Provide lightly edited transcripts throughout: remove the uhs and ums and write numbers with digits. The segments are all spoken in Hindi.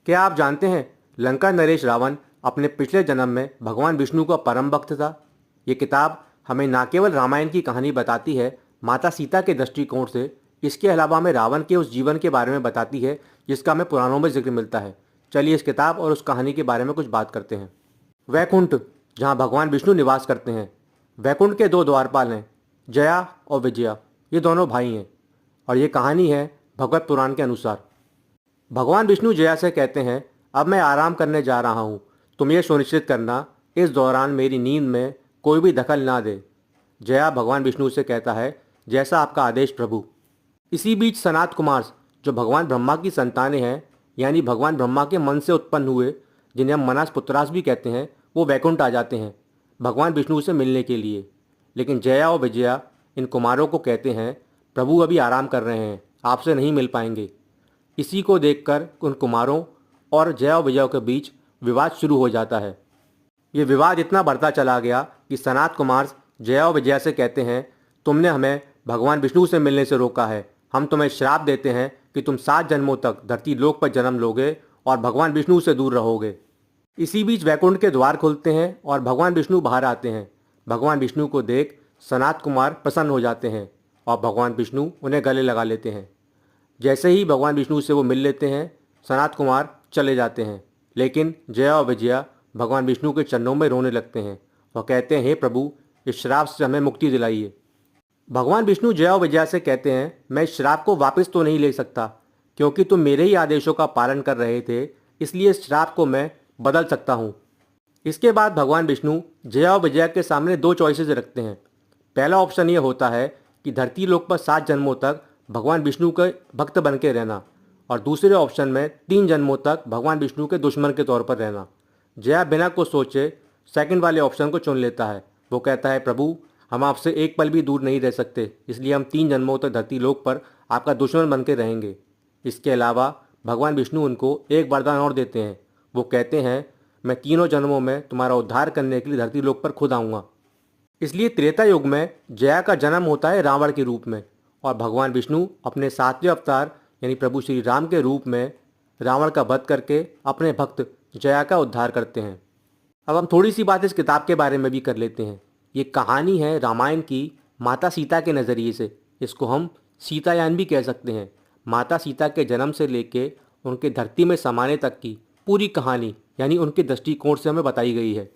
क्या आप जानते हैं लंका नरेश रावण अपने पिछले जन्म में भगवान विष्णु का परम भक्त था। ये किताब हमें न केवल रामायण की कहानी बताती है माता सीता के दृष्टिकोण से, इसके अलावा हमें रावण के उस जीवन के बारे में बताती है जिसका हमें पुराणों में जिक्र मिलता है। चलिए इस किताब और उस कहानी के बारे में कुछ बात करते हैं। वैकुंठ, जहाँ भगवान विष्णु निवास करते हैं। वैकुंठ के दो द्वारपाल हैं, जया और विजया। ये दोनों भाई हैं और ये कहानी है भगवत पुराण के अनुसार। भगवान विष्णु जया से कहते हैं, अब मैं आराम करने जा रहा हूँ, तुम ये सुनिश्चित करना इस दौरान मेरी नींद में कोई भी दखल ना दे। जया भगवान विष्णु से कहता है, जैसा आपका आदेश प्रभु। इसी बीच सनत कुमार, जो भगवान ब्रह्मा की संतानें हैं, यानी भगवान ब्रह्मा के मन से उत्पन्न हुए, जिन्हें हम मनास पुत्रास भी कहते हैं, वो वैकुंठ आ जाते हैं भगवान विष्णु से मिलने के लिए। लेकिन जया और विजया इन कुमारों को कहते हैं, प्रभु अभी आराम कर रहे हैं, आपसे नहीं मिल पाएंगे। इसी को देखकर उन कुमारों और जया और विजय के बीच विवाद शुरू हो जाता है। ये विवाद इतना बढ़ता चला गया कि सनत कुमार जया और विजया से कहते हैं, तुमने हमें भगवान विष्णु से मिलने से रोका है, हम तुम्हें श्राप देते हैं कि तुम 7 जन्मों तक धरती लोक पर जन्म लोगे और भगवान विष्णु से दूर रहोगे। इसी बीच वैकुंठ के द्वार खुलते हैं और भगवान विष्णु बाहर आते हैं। भगवान विष्णु को देख सनत कुमार प्रसन्न हो जाते हैं और भगवान विष्णु उन्हें गले लगा लेते हैं। जैसे ही भगवान विष्णु से वो मिल लेते हैं, सनत कुमार चले जाते हैं। लेकिन जया और विजया भगवान विष्णु के चरणों में रोने लगते हैं और कहते हैं, हे प्रभु, इस श्राप से हमें मुक्ति दिलाइए। भगवान विष्णु जया और विजया से कहते हैं, मैं इस श्राप को वापस तो नहीं ले सकता, क्योंकि तुम मेरे ही आदेशों का पालन कर रहे थे, इसलिए इस श्राप को मैं बदल सकता हूँ। इसके बाद भगवान विष्णु जया और विजया के सामने 2 चॉइसेस रखते हैं। पहला ऑप्शन ये होता है कि धरती लोक पर 7 जन्मों तक भगवान विष्णु के भक्त बन के रहना, और दूसरे ऑप्शन में 3 जन्मों तक भगवान विष्णु के दुश्मन के तौर पर रहना। जया बिना कुछ सोचे सेकंड वाले ऑप्शन को चुन लेता है। वो कहता है, प्रभु, हम आपसे एक पल भी दूर नहीं रह सकते, इसलिए हम 3 जन्मों तक धरती लोक पर आपका दुश्मन बन के रहेंगे। इसके अलावा भगवान विष्णु उनको एक वरदान और देते हैं। वो कहते हैं, मैं तीनों जन्मों में तुम्हारा उद्धार करने के लिए धरती लोक पर खुद आऊँगा। इसलिए त्रेता युग में जया का जन्म होता है रावण के रूप में, और भगवान विष्णु अपने 7वें अवतार यानी प्रभु श्री राम के रूप में रावण का वध करके अपने भक्त जया का उद्धार करते हैं। अब हम थोड़ी सी बात इस किताब के बारे में भी कर लेते हैं। ये कहानी है रामायण की माता सीता के नज़रिए से। इसको हम सीतायान भी कह सकते हैं। माता सीता के जन्म से लेके उनके धरती में समाने तक की पूरी कहानी यानी उनके दृष्टिकोण से हमें बताई गई है।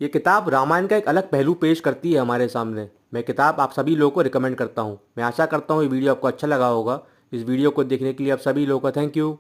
ये किताब रामायण का एक अलग पहलू पेश करती है हमारे सामने। मैं किताब आप सभी लोगों को रिकमेंड करता हूँ। मैं आशा करता हूँ ये वीडियो आपको अच्छा लगा होगा। इस वीडियो को देखने के लिए आप सभी लोगों का थैंक यू।